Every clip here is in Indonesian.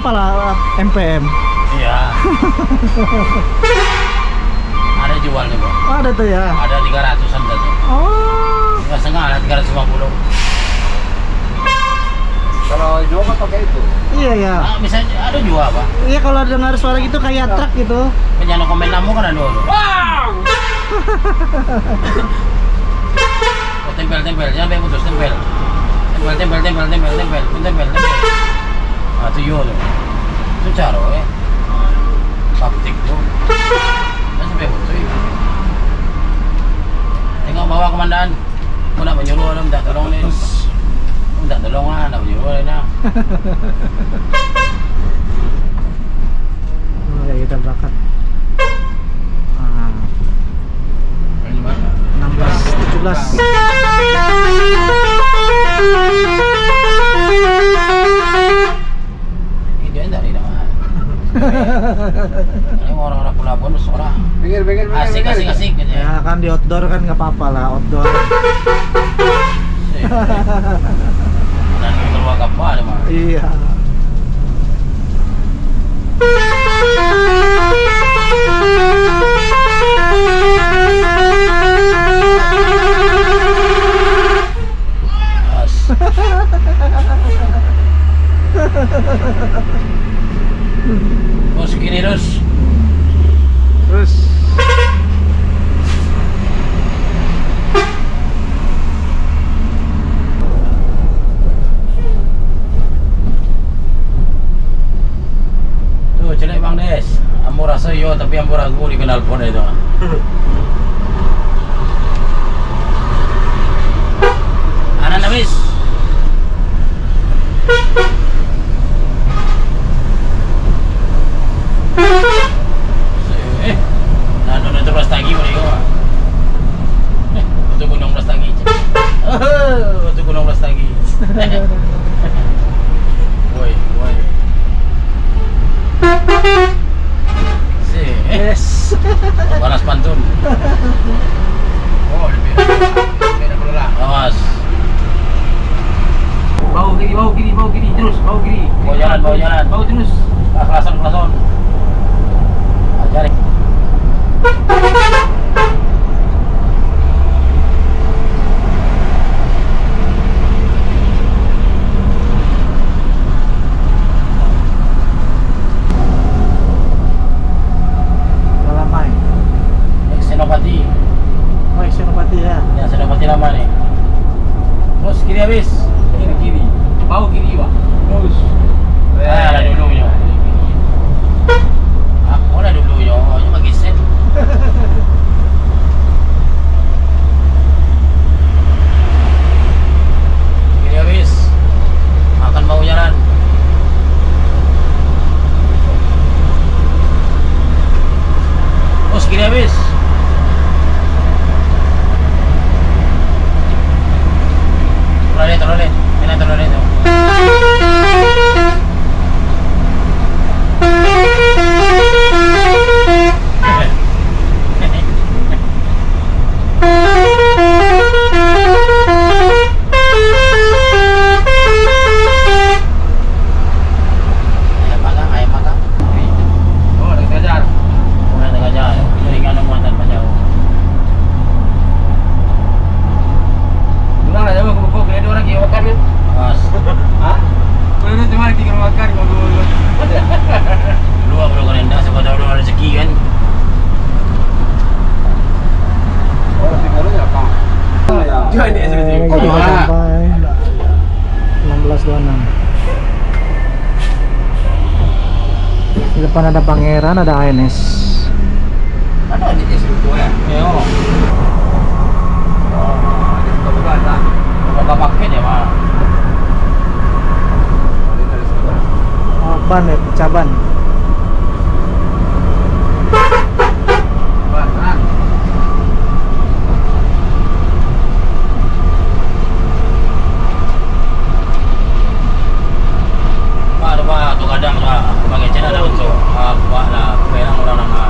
berapa lah MPM? Iya. Ada jual nih, Bro. Oh, ada tuh ya. Ada 300-an tuh. Oh. Enggak setengah, ada 350. Kalau Jawa kan pakai itu. Iya ya. Ah, misalnya ada juga apa? Iya, kalau dengar suara gitu kayak truk gitu. Penyanyi komen namu kan ada dulu. Wow. Oh, tempel, jangan sampai putus tempel. Tempel. Ah, itu yo tuh. Itu caro ya. Praktik tuh. Dan sampai putus. Tengok bawa komandan. Aku nak menyuruh orang minta tolong ni. Minta tolong lah, nak menyuruh lah. Ya, kita berangkat. 16, 17. Dia enggak ni dah. Ini orang-orang Pelabuhan bersorak. Pinggir. Asik gitu ya. Ya kan di outdoor kan nggak apa-apa lah, outdoor. Dan keluar kapal ada mah. Iya. Terus gini terus. Tuh jelek Bang Des. Ambo rasa yo tapi ambo ragu di knalpot itu. Anan habis. Nah, itu Brastagi boleh kau. Untuk Gunung Brastagi. Untuk Gunung Brastagi. Woi. Yes. Balas pantun. Oh, lebih. Beda pula lah. Awas. Bau kiri terus, bau kiri. Bau jalan. Bau terus. Kelason. Ajarin. Malamai. Senopati. Oh, Senopati ya. Ya, Senopati lama nih. Terus kiri habis. Kiri. Bau kiri, Pak. Terus. Ada dulunya. Aku ada dulunya. Cuma gisen. Kiri habis. Makan bau jalan. Terus kiri habis. Terlalu. Ini terlalu itu. Ayam makan. Oh, dekat Gajar. Jaringan muatan Panjau. Pulang lah jauh ke Bogor, ada orang yang makan kan? Mas. Hah? Kalau cuma tinggal makan kalau dulu. Dulu aku kan enggak sebab dulu ada rezeki kan. Oh, timurnya apa? Jual dia Sampai 16.26. Di depan ada Pangeran, ada ANS. Ada di sini ya. Yo. Buka tak? Buka paket ya, Pak. Oh, ban ya, Caban. Pak, tu kadang pakai channel ada untuk buat lah, orang orang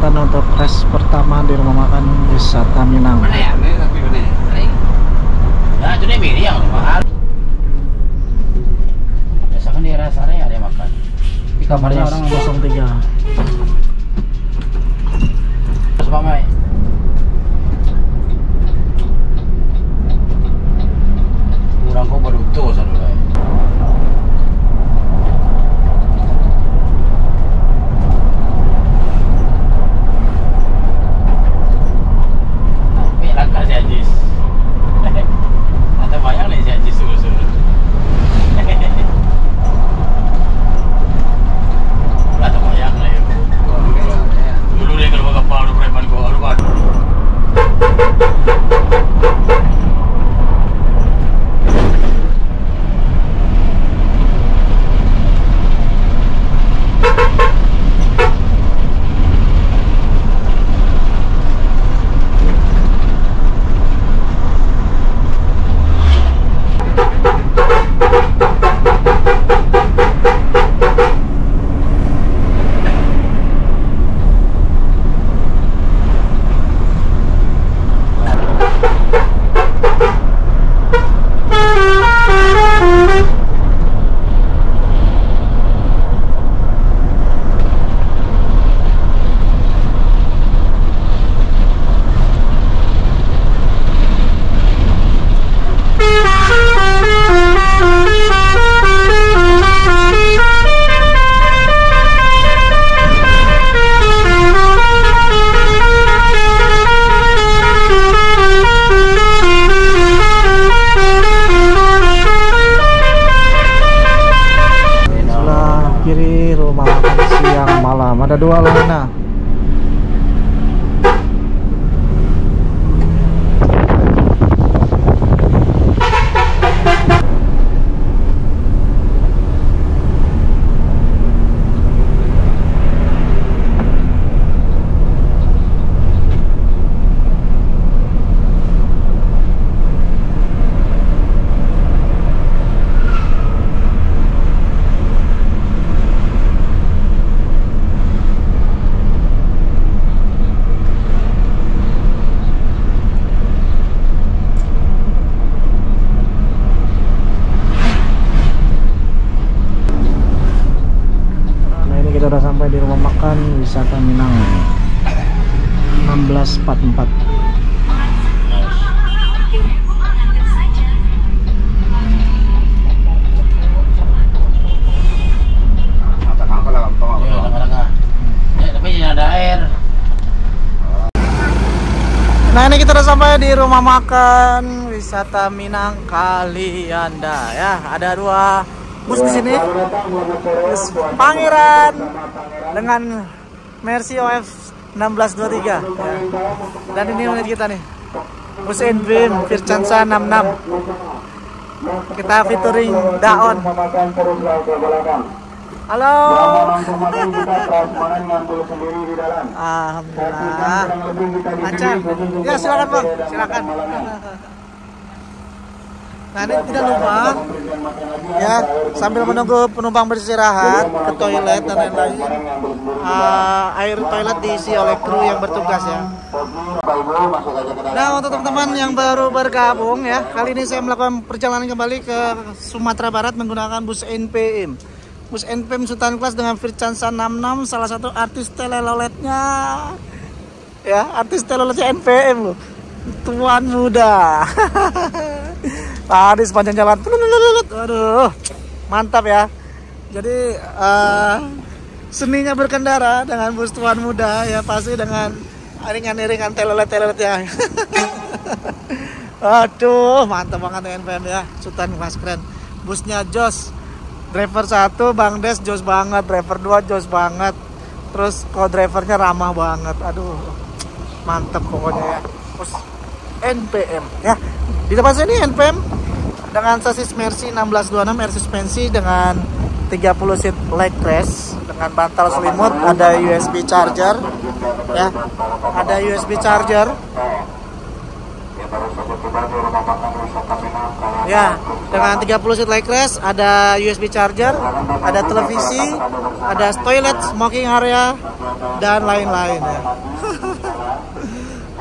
kesempatan untuk tes pertama di rumah makan wisata Minang. Mana ya? Ini tapi ini. Nah, itu dia beli yang mahal. Biasa kan di rest area ada yang makan. Di kamarnya orang 03. Terus Mai. Kurang kok baru tuh satu lagi. Tapi langkah si Ajis. Ada bayang nih si Ajis suruh-suruh. Ada bayang lah ya. Dulu deh kalau kapal udah preman gua aduh aduh. Kiri rumah makan siang malam, ada dua lainnya. Kita udah sampai di rumah makan wisata Minang 1644. Apa lah gampang Ya, langkah. Ya, tapi jangan ada air. Nah, ini kita udah sampai di rumah makan wisata Minang Kalianda ya. Ada dua bus di sini. Bus Pangeran dengan Mercy OF 1623 ya. Dan ini unit kita nih. Bus Envim Vircansa 66. Kita featuring Daon. Halo. Alhamdulillah. Lancar. Ya, silakan Bang, silakan. Nah, ini tidak lupa ya, sambil menunggu penumpang beristirahat ke toilet dan lain-lain, air toilet diisi oleh kru yang bertugas ya. Nah, untuk teman-teman yang baru bergabung ya, kali ini saya melakukan perjalanan kembali ke Sumatera Barat menggunakan bus NPM. Bus NPM Sultan Kelas dengan Vircansa 66, salah satu artis teleloletnya ya, artis teleloletnya NPM loh, Tuan Muda. Tadi sepanjang jalan, aduh, mantap ya. Jadi seninya berkendara dengan bus Tuan Muda ya, pasti dengan iringan-iringan telolet-telolet ya. Aduh, mantap banget NPM ya, Sultan Kelas keren. Busnya jos, driver 1 Bang Des jos banget, driver 2 jos banget, terus co-drivernya ramah banget. Aduh, mantap pokoknya ya, bus NPM ya. Di depan sini NPM dengan sasis Mercy 1626 air suspensi dengan 30 seat leg rest dengan bantal selimut, ada USB charger ya, ada USB charger ya. dengan 30 seat leg rest, ada USB charger, ada televisi, ada toilet, smoking area, dan lain-lain ya.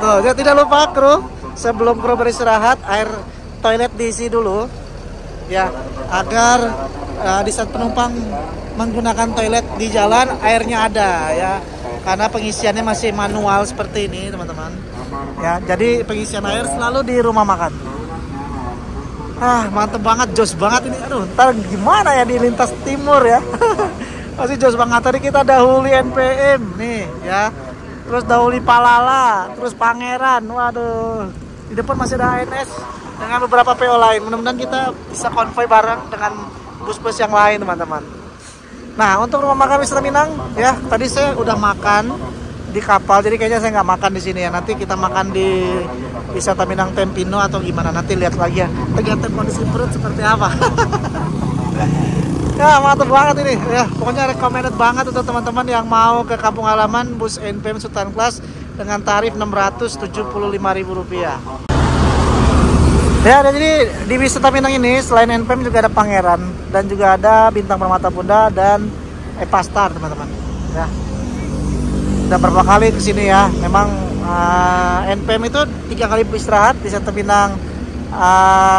Tuh, ya tidak lupa kru, sebelum kru beristirahat, air toilet diisi dulu ya, agar di saat penumpang menggunakan toilet di jalan airnya ada ya, karena pengisiannya masih manual seperti ini teman-teman ya. Jadi pengisian air selalu di rumah makan. Mantep banget, jos banget ini. Aduh, ntar gimana ya di lintas timur ya. Masih jos banget. Tadi kita dahuli NPM nih ya, terus dahuli Palala, terus Pangeran. Waduh, di depan masih ada ANS dengan beberapa PO lain. Mudah-mudahan kita bisa konvoy bareng dengan bus-bus yang lain teman-teman. Nah, untuk rumah makan Wisata Minang ya, tadi saya udah makan di kapal, jadi kayaknya saya nggak makan di sini ya. Nanti kita makan di Wisata Minang Tempino atau gimana, nanti lihat lagi ya, tergantung kondisi perut seperti apa. Ya mantap banget ini ya, pokoknya recommended banget untuk teman-teman yang mau ke kampung halaman bus NPM Sultan Class dengan tarif Rp675.000 ya. Jadi di Wisata Minang ini selain NPM juga ada Pangeran dan juga ada Bintang Permata Bunda dan Epastar teman-teman ya. Udah berapa kali kesini ya, memang NPM itu 3 kali beristirahat di Wisata Minang,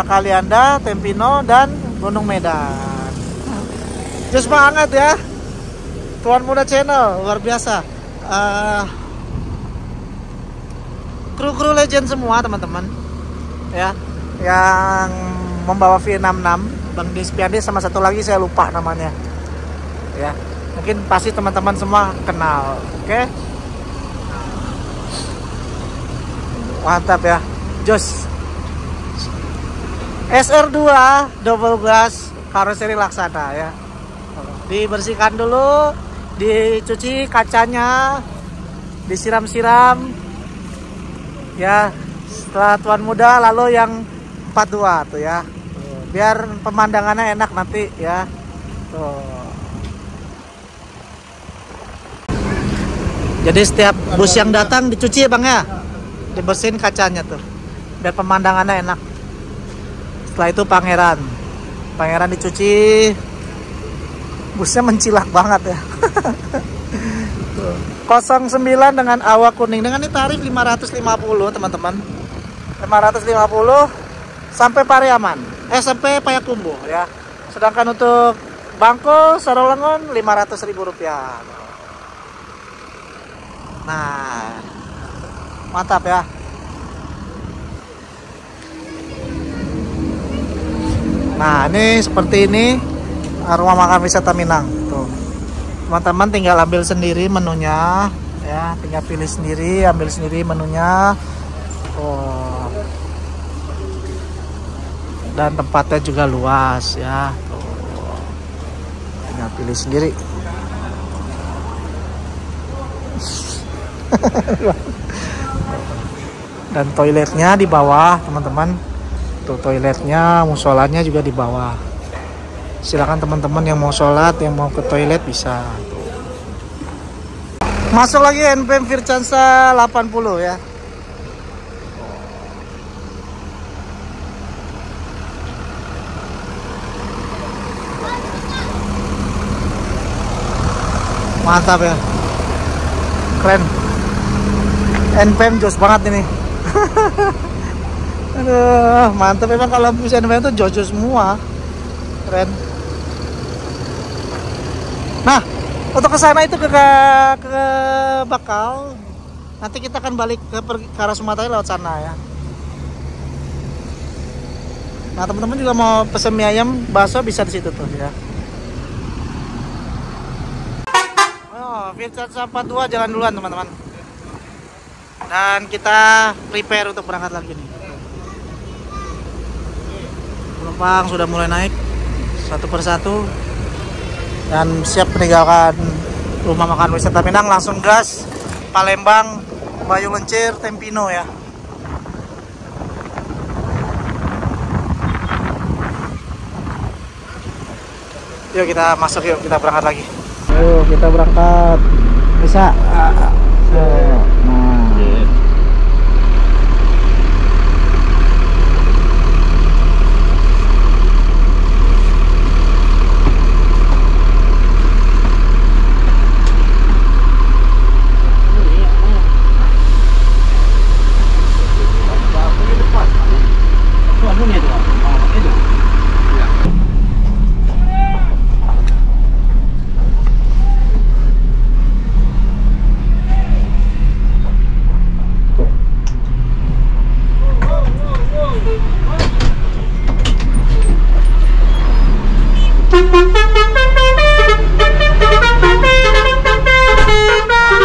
Kalianda, Tempino, dan Gunung Medan. Just banget ya, Tuan Muda Channel luar biasa. Kru-kru legend semua teman-teman ya, yang membawa V66, Bang Despiade sama satu lagi saya lupa namanya ya. Mungkin pasti teman-teman semua kenal. Oke. Mantap ya, jos. SR2 double glass karoseri Laksana ya. Dibersihkan dulu, dicuci kacanya, disiram-siram ya. Setelah Tuan Muda lalu yang 42 tuh ya, biar pemandangannya enak nanti ya. Tuh. Jadi setiap bus yang datang dicuci ya Bang ya, dibersihin kacanya tuh biar pemandangannya enak. Setelah itu Pangeran dicuci, busnya mencilak banget ya. 09 dengan awak kuning dengan ini tarif 550 teman-teman, 550 sampai Pariaman, sampai Payakumbuh ya. Sedangkan untuk Bangko Sarolangun Rp500.000. Nah, mantap ya. Nah, ini seperti ini rumah makan Wisata Minang. Tuh, teman-teman tinggal ambil sendiri menunya ya, tinggal pilih sendiri, ambil sendiri menunya. Oh. Dan tempatnya juga luas ya. Tuh. Tinggal pilih sendiri. Dan toiletnya di bawah teman-teman. Tuh toiletnya, musolanya juga di bawah. Silakan teman-teman yang mau sholat, yang mau ke toilet bisa. Tuh. Masuk lagi NPM Vircansa 80 ya. Mantap ya, keren. NPM jos banget ini. Aduh, mantap memang kalau bus NPM itu jos semua, keren. Nah, untuk ke sana itu ke Bakau. Nanti kita akan balik ke arah Sumatera lewat sana ya. Nah, teman-teman juga mau pesen mie ayam, bakso bisa di situ tuh ya. Vircansa 42 jalan duluan teman-teman. Dan kita prepare untuk berangkat lagi nih. Penumpang sudah mulai naik satu persatu dan siap meninggalkan rumah makan Wisata Minang, langsung gas Palembang, Bayu Lencir, Tempino ya. Yuk kita masuk, yuk kita berangkat lagi. Ayo kita berangkat. Bisa. Nah. punya tuh. Oh, itu. Iya.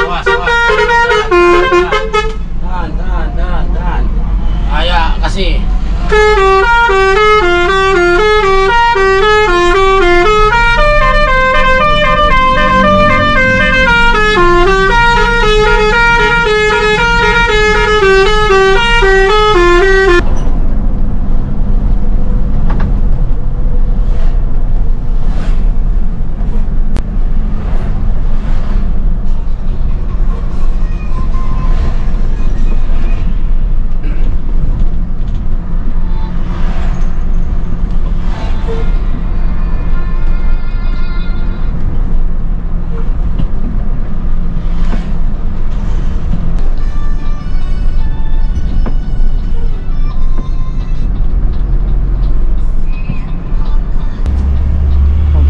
Awas, awas. Tahan. Ayah, kasih.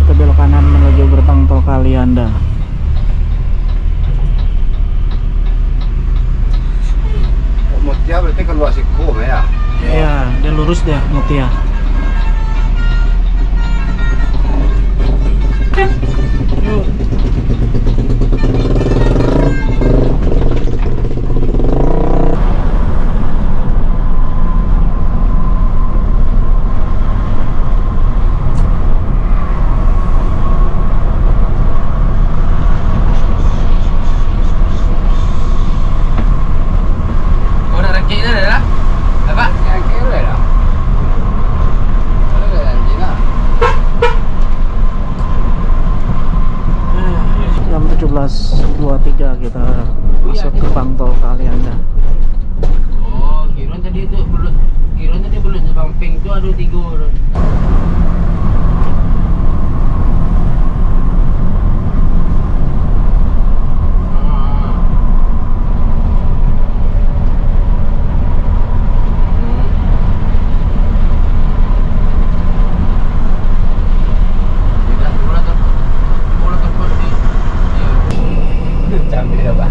Kita belok kanan menuju gerbang tol Kalianda. Mutia berarti keluar Sikom ya. Iya, dia lurus deh Mutia. Kau nak rakitnya dah? Apa? Yang kira dah. Ada anjing lah. Jam 17.23 kita masuk gerbang tol Kalianda. Oh, kira tadi tu belut. Kira tadi belut Samping tu ada 3 orang. Cantik dah Pak.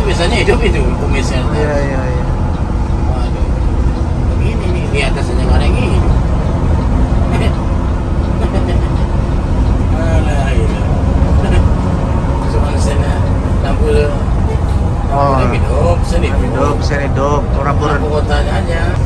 itu biasanya hidup itu kumisnya. Iya, iya, iya. Waduh. Begini nih di atas aja nggak ada yang hidup. Alah, iya. Cuma sana lampu Oh, hidup, seni hidup, bisa hidup. Orang lampu kotanya aja.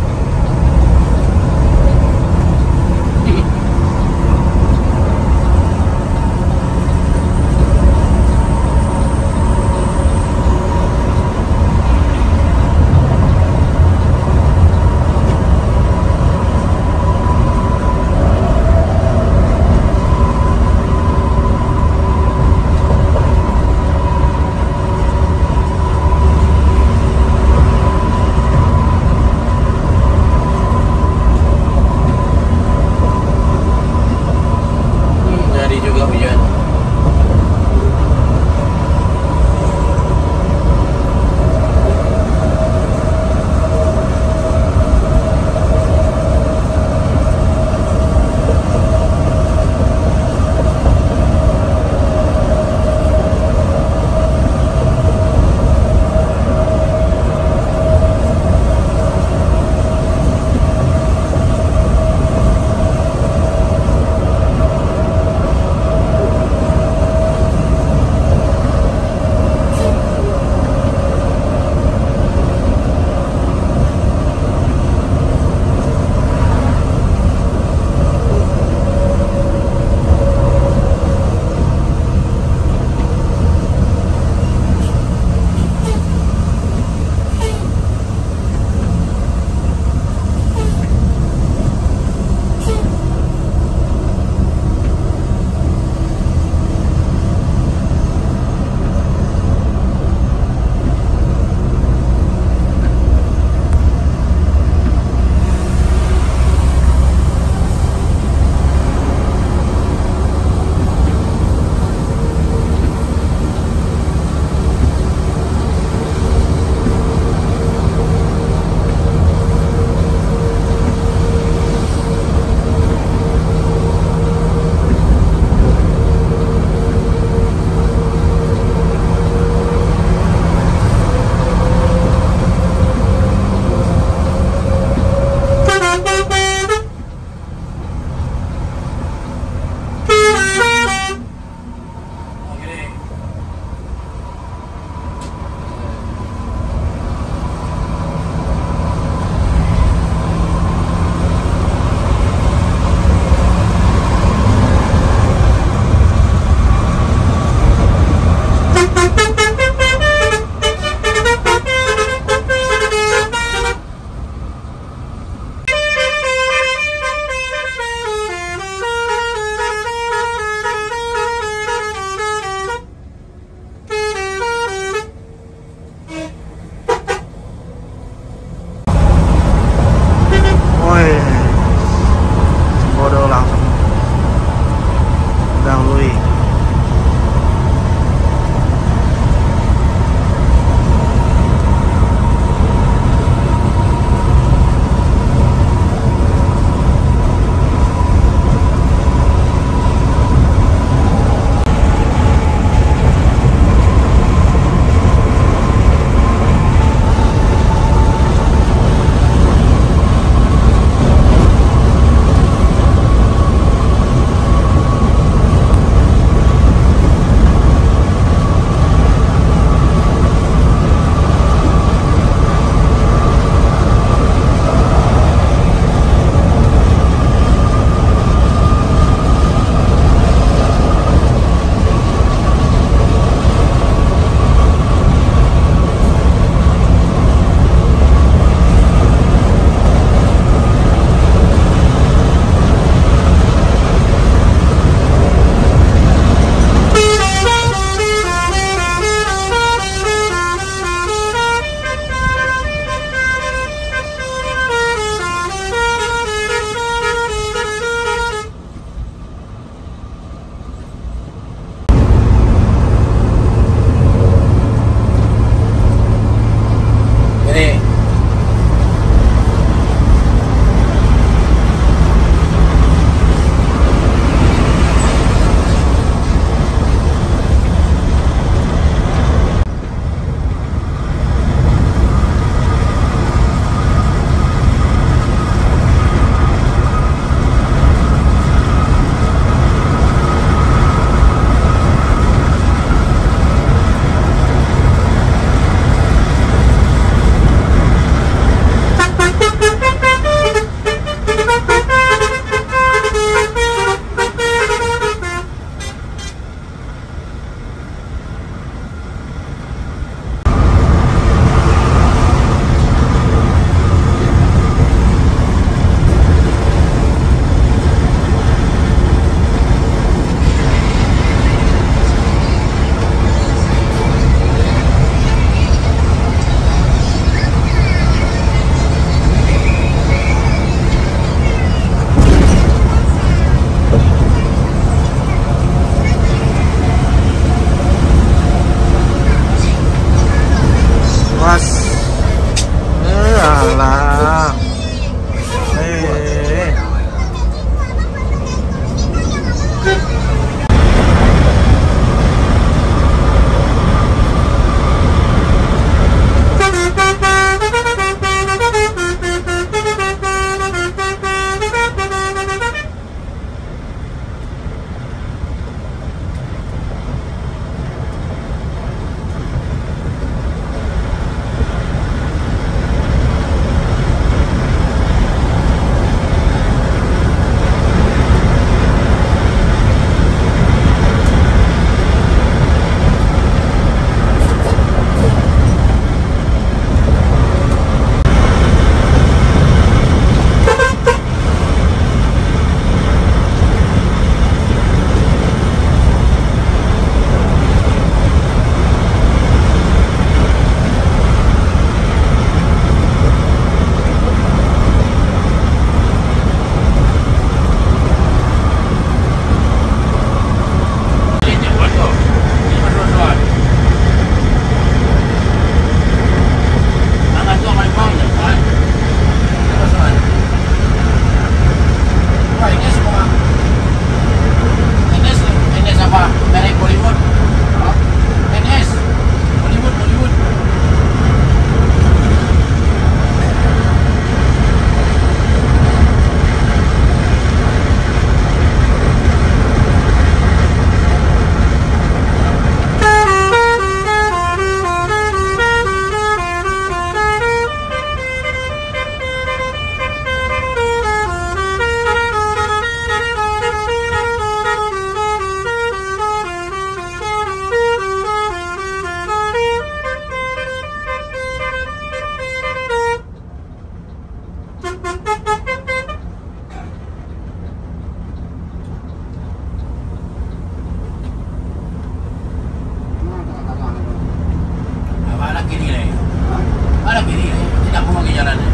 Ada kiri, tidak mau lagi jalannya.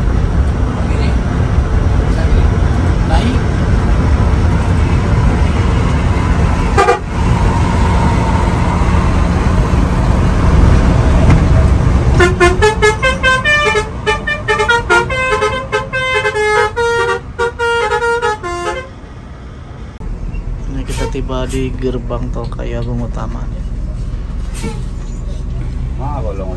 Kiri. Naik. Ini kita tiba di gerbang tol Kayagung Utama nih. Ah, bolong.